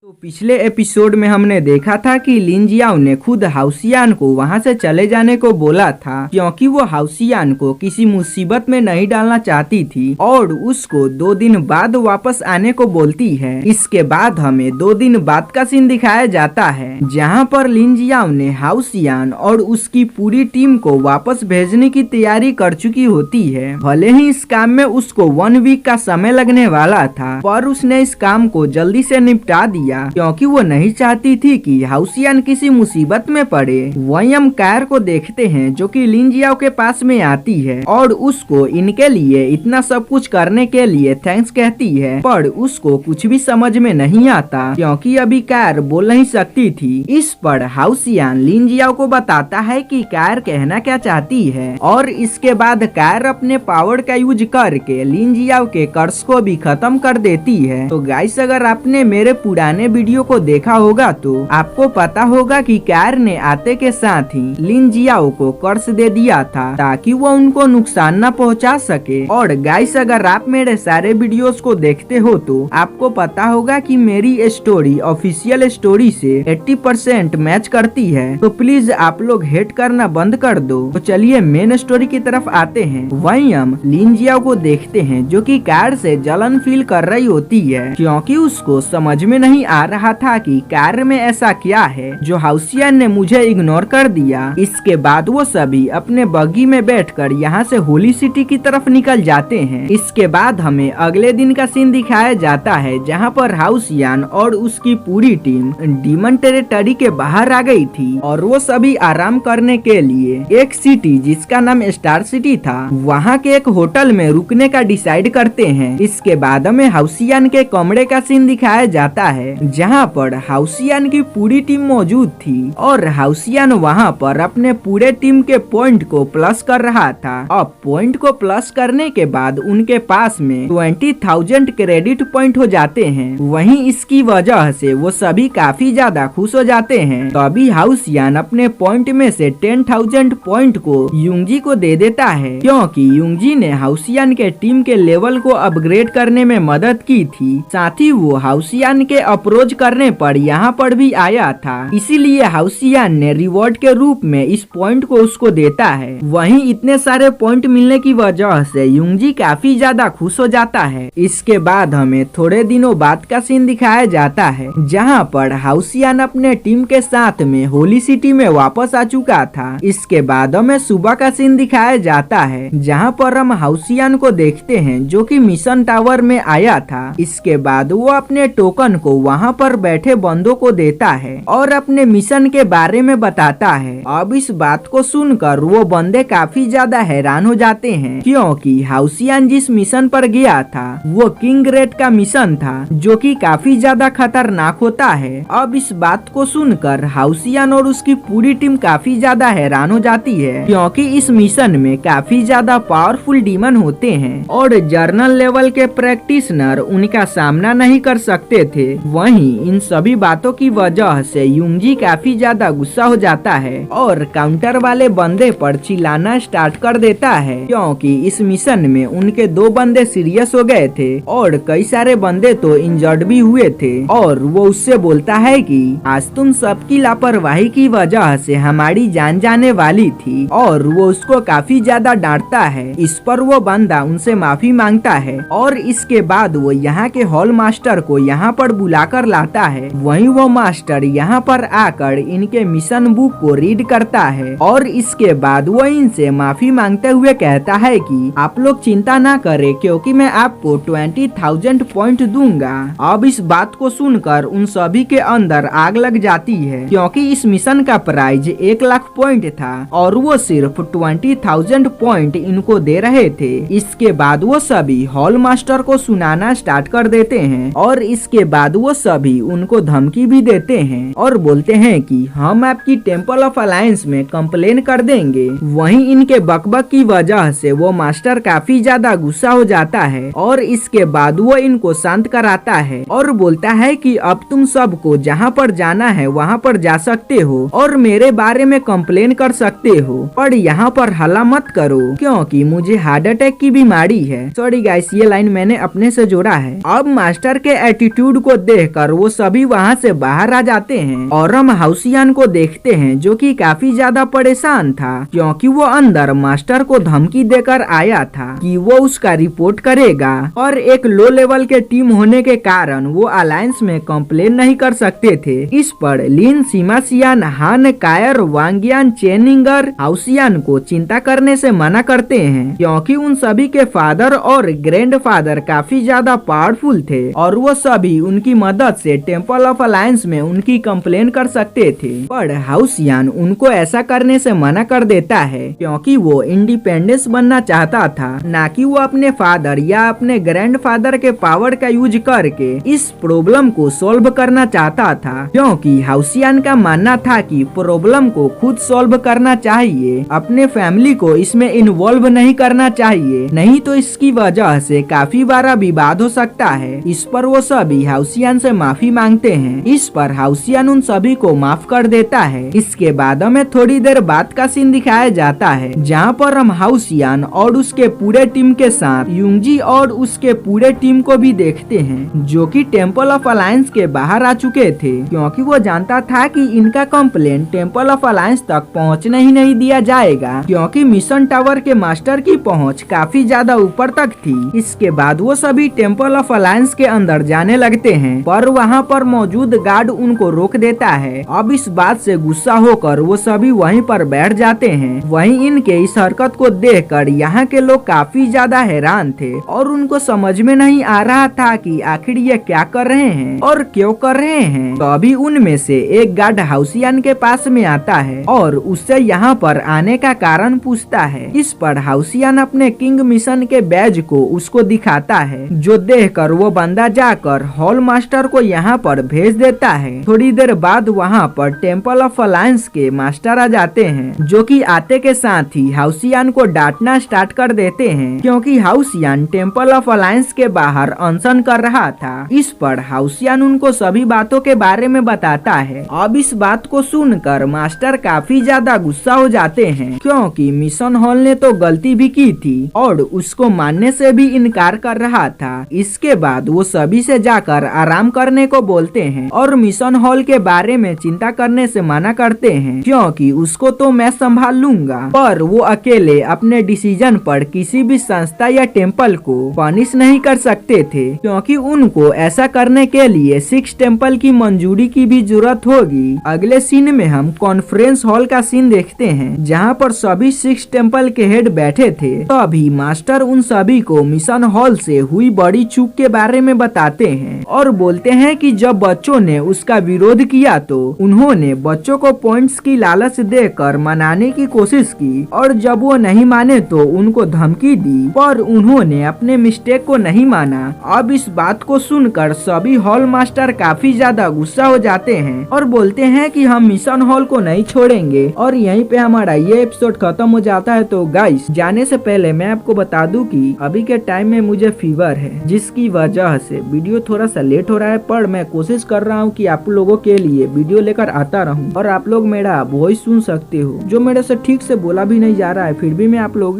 तो पिछले एपिसोड में हमने देखा था कि लिन जियाओ ने खुद हाउसियान को वहां से चले जाने को बोला था क्योंकि वो हाउसियान को किसी मुसीबत में नहीं डालना चाहती थी और उसको 2 दिन बाद वापस आने को बोलती है। इसके बाद हमें 2 दिन बाद का सीन दिखाया जाता है जहां पर लिन जियाओ ने हाउसियान और उसकी पूरी टीम को वापस भेजने की तैयारी कर चुकी होती है। भले ही इस काम में उसको 1 वीक का समय लगने वाला था पर उसने इस काम को जल्दी से निपटा दिया क्योंकि वो नहीं चाहती थी कि हाउसियान किसी मुसीबत में पड़े। वहीं हम कायर को देखते हैं जो कि लिन जियाओ के पास में आती है और उसको इनके लिए इतना सब कुछ करने के लिए थैंक्स कहती है, पर उसको कुछ भी समझ में नहीं आता क्योंकि अभी कायर बोल नहीं सकती थी। इस पर हाउसियान लिन जियाओ को बताता है कि कायर कहना क्या चाहती है और इसके बाद कायर अपने पावर का यूज करके लिन जियाओ के कर्ज को भी खत्म कर देती है। तो गाइस, अगर आपने मेरे पुराने वीडियो को देखा होगा तो आपको पता होगा कि कायर ने आते के साथ ही लिन जियाओ को कर्ज दे दिया था ताकि वो उनको नुकसान न पहुंचा सके। और गाइस, अगर आप मेरे सारे वीडियोस को देखते हो तो आपको पता होगा कि मेरी स्टोरी ऑफिशियल स्टोरी से 80% मैच करती है, तो प्लीज आप लोग हेट करना बंद कर दो। तो चलिए मेन स्टोरी की तरफ आते हैं। वहीं हम लिन जियाओ को देखते हैं जो कि कायर से जलन फील कर रही होती है क्योंकि उसको समझ में नहीं आ रहा था कि कायर में ऐसा क्या है जो हाउसियान ने मुझे इग्नोर कर दिया। इसके बाद वो सभी अपने बग्गी में बैठकर यहाँ से होली सिटी की तरफ निकल जाते हैं। इसके बाद हमें अगले दिन का सीन दिखाया जाता है जहाँ पर हाउसियान और उसकी पूरी टीम डीमन टेरिटरी के बाहर आ गई थी और वो सभी आराम करने के लिए एक सिटी जिसका नाम स्टार सिटी था वहाँ के एक होटल में रुकने का डिसाइड करते हैं। इसके बाद हमें हाउसियान के कमरे का सीन दिखाया जाता है जहाँ पर हाउसियान की पूरी टीम मौजूद थी और हाउसियान वहाँ पर अपने पूरे टीम के पॉइंट को प्लस कर रहा था। अब पॉइंट को प्लस करने के बाद उनके पास में 20,000 क्रेडिट पॉइंट हो जाते हैं। वहीं इसकी वजह से वो सभी काफी ज्यादा खुश हो जाते हैं। तभी हाउसियान अपने पॉइंट में से 10,000 पॉइंट को युंगजी को दे देता है क्योंकि युंगजी ने हाउसियान के टीम के लेवल को अपग्रेड करने में मदद की थी। साथ ही वो हाउसियान के अप्रोच करने पर यहाँ पर भी आया था, इसीलिए हाउसियान ने रिवॉर्ड के रूप में इस पॉइंट को उसको देता है। वहीं इतने सारे पॉइंट मिलने की वजह से युंगजी काफी ज्यादा खुश हो जाता है। इसके बाद हमें थोड़े दिनों बाद का सीन दिखाया जाता है जहाँ पर हाउसियान अपने टीम के साथ में होली सिटी में वापस आ चुका था। इसके बाद हमें सुबह का सीन दिखाया जाता है जहाँ पर हम हाउसियान को देखते हैं जो कि मिशन टावर में आया था। इसके बाद वो अपने टोकन को वहाँ पर बैठे बंदों को देता है और अपने मिशन के बारे में बताता है। अब इस बात को सुनकर वो बंदे काफी ज्यादा हैरान हो जाते हैं क्योंकि हाउसियान जिस मिशन पर गया था वो किंग रेड का मिशन था जो कि काफी ज्यादा खतरनाक होता है। अब इस बात को सुनकर हाउसियान और उसकी पूरी टीम काफी ज्यादा हैरान हो जाती है क्योंकि इस मिशन में काफी ज्यादा पावरफुल डीमन होते हैं और जर्नल लेवल के प्रैक्टिशनर उनका सामना नहीं कर सकते थे। वहीं इन सभी बातों की वजह से युंगजी काफी ज्यादा गुस्सा हो जाता है और काउंटर वाले बंदे पर चिल्लाना स्टार्ट कर देता है क्योंकि इस मिशन में उनके 2 बंदे सीरियस हो गए थे और कई सारे बंदे तो इंजर्ड भी हुए थे। और वो उससे बोलता है कि आज तुम सबकी लापरवाही की वजह से हमारी जान जाने वाली थी और वो उसको काफी ज्यादा डांटता है। इस पर वो बंदा उनसे माफी मांगता है और इसके बाद वो यहाँ के हॉल मास्टर को यहाँ पर बुलाकर लाता है। वहीं वो मास्टर यहाँ पर आकर इनके मिशन बुक को रीड करता है और इसके बाद वो इनसे माफी मांगते हुए कहता है कि आप लोग चिंता ना करें क्योंकि मैं आपको 20,000 पॉइंट दूंगा। अब इस बात को सुनकर उन सभी के अंदर आग लग जाती है क्योंकि इस मिशन का प्राइज 1 लाख पॉइंट था और वो सिर्फ 20,000 पॉइंट इनको दे रहे थे। इसके बाद वो सभी हॉल मास्टर को सुनाना स्टार्ट कर देते हैं और इसके बाद वो सभी उनको धमकी भी देते हैं और बोलते हैं कि हम आपकी टेंपल ऑफ अलायंस में कंप्लेन कर देंगे। वहीं इनके बकबक की वजह से वो मास्टर काफी ज्यादा गुस्सा हो जाता है और इसके बाद वो इनको शांत कराता है और बोलता है कि अब तुम सबको जहाँ पर जाना है वहाँ पर जा सकते हो और मेरे बारे में कंप्लेन कर सकते हो, पर यहाँ पर हल्ला मत करो क्योंकि मुझे हार्ट अटैक की बीमारी है। सॉरी गाइस, ये लाइन मैंने अपने से जोड़ा है। अब मास्टर के एटीट्यूड को देख देखकर वो सभी वहाँ से बाहर आ जाते हैं और हम हाउसियान को देखते हैं जो कि काफी ज्यादा परेशान था, क्योंकि वो अंदर मास्टर को धमकी देकर आया था कि वो उसका रिपोर्ट करेगा और एक लो लेवल के टीम होने के कारण वो अलायंस में कंप्लेन नहीं कर सकते थे। इस पर लिन, सीमासियान, हान, कायर, वांगियान, चेनिंगर हाउसियान को चिंता करने से मना करते हैं, क्योंकि उन सभी के फादर और ग्रैंडफादर काफी ज्यादा पावरफुल थे और वो सभी उनकी मदद से टेम्पल ऑफ अलायंस में उनकी कंप्लेन कर सकते थे। पर हाउसियान उनको ऐसा करने से मना कर देता है, क्योंकि वो इंडिपेंडेंस बनना चाहता था, ना कि वो अपने फादर या अपने ग्रैंडफादर के पावर का यूज करके इस प्रॉब्लम को सॉल्व करना चाहता था, क्योंकि हाउसियान का मानना था कि प्रॉब्लम को खुद सॉल्व करना चाहिए, अपने फैमिली को इसमें इन्वॉल्व नहीं करना चाहिए, नहीं तो इसकी वजह से काफी बड़ा विवाद हो सकता है। इस पर वो सभी हाउसियान से माफी मांगते हैं। इस पर हाउसियान उन सभी को माफ कर देता है। इसके बाद हमें थोड़ी देर बाद का सीन दिखाया जाता है, जहाँ पर हम हाउसियान और उसके पूरे टीम के साथ युंगजी और उसके पूरे टीम को भी देखते हैं, जो कि टेम्पल ऑफ अलायंस के बाहर आ चुके थे, क्योंकि वो जानता था कि इनका कंप्लेंट टेम्पल ऑफ अलायंस तक पहुंचने ही नहीं दिया जाएगा, क्योंकि मिशन टावर के मास्टर की पहुंच काफी ज्यादा ऊपर तक थी। इसके बाद वो सभी टेम्पल ऑफ अलायंस के अंदर जाने लगते हैं, पर वहाँ पर मौजूद गार्ड उनको रोक देता है। अब इस बात से गुस्सा होकर वो सभी वहीं पर बैठ जाते हैं। वहीं इनके इस हरकत को देखकर यहाँ के लोग काफी ज्यादा हैरान थे और उनको समझ में नहीं आ रहा था कि आखिर ये क्या कर रहे हैं और क्यों कर रहे हैं। तो अभी उनमें से एक गार्ड हाउसियान के पास में आता है और उससे यहाँ पर आने का कारण पूछता है। इस पर हाउसियान अपने किंग मिशन के बैज को उसको दिखाता है, जो देखकर वो बंदा जाकर हॉल मास्टर को यहाँ पर भेज देता है। थोड़ी देर बाद वहाँ पर टेम्पल ऑफ अलायंस के मास्टर आ जाते हैं, जो कि आते के साथ ही हाउसियान को डांटना स्टार्ट कर देते हैं, क्योंकि हाउसियान टेम्पल ऑफ अलायंस के बाहर अनशन कर रहा था। इस पर हाउसियान उनको सभी बातों के बारे में बताता है। अब इस बात को सुनकर मास्टर काफी ज्यादा गुस्सा हो जाते हैं, क्योंकि मिशन हॉल ने तो गलती भी की थी और उसको मानने से भी इनकार कर रहा था। इसके बाद वो सभी से जाकर आराम करने को बोलते हैं और मिशन हॉल के बारे में चिंता करने से मना करते हैं, क्योंकि उसको तो मैं संभाल लूंगा। पर वो अकेले अपने डिसीजन पर किसी भी संस्था या टेम्पल को पनिश नहीं कर सकते थे, क्योंकि उनको ऐसा करने के लिए 6 टेम्पल की मंजूरी की भी जरूरत होगी। अगले सीन में हम कॉन्फ्रेंस हॉल का सीन देखते हैं, जहाँ पर सभी 6 टेम्पल के हेड बैठे थे। तो अभी मास्टर उन सभी को मिशन हॉल से हुई बड़ी चूक के बारे में बताते हैं और बोलते हैं कि जब बच्चों ने उसका विरोध किया तो उन्होंने बच्चों को पॉइंट्स की लालच देकर मनाने की कोशिश की, और जब वो नहीं माने तो उनको धमकी दी, पर उन्होंने अपने मिस्टेक को नहीं माना। अब इस बात को सुनकर सभी हॉल मास्टर काफी ज्यादा गुस्सा हो जाते हैं और बोलते हैं कि हम मिशन हॉल को नहीं छोड़ेंगे। और यहीं पे हमारा ये एपिसोड खत्म हो जाता है। तो गाइस, जाने से पहले मैं आपको बता दूं कि अभी के टाइम में मुझे फीवर है, जिसकी वजह से वीडियो थोड़ा सा लेट हो रहा है, पर मैं कोशिश कर रहा हूँ कि आप लोगों के लिए वीडियो लेकर आता रहूं और आप लोग मेरा वॉइस सुन सकते हो, जो मेरे से ठीक से बोला भी नहीं जा रहा है, फिर भी मैं आप लोगों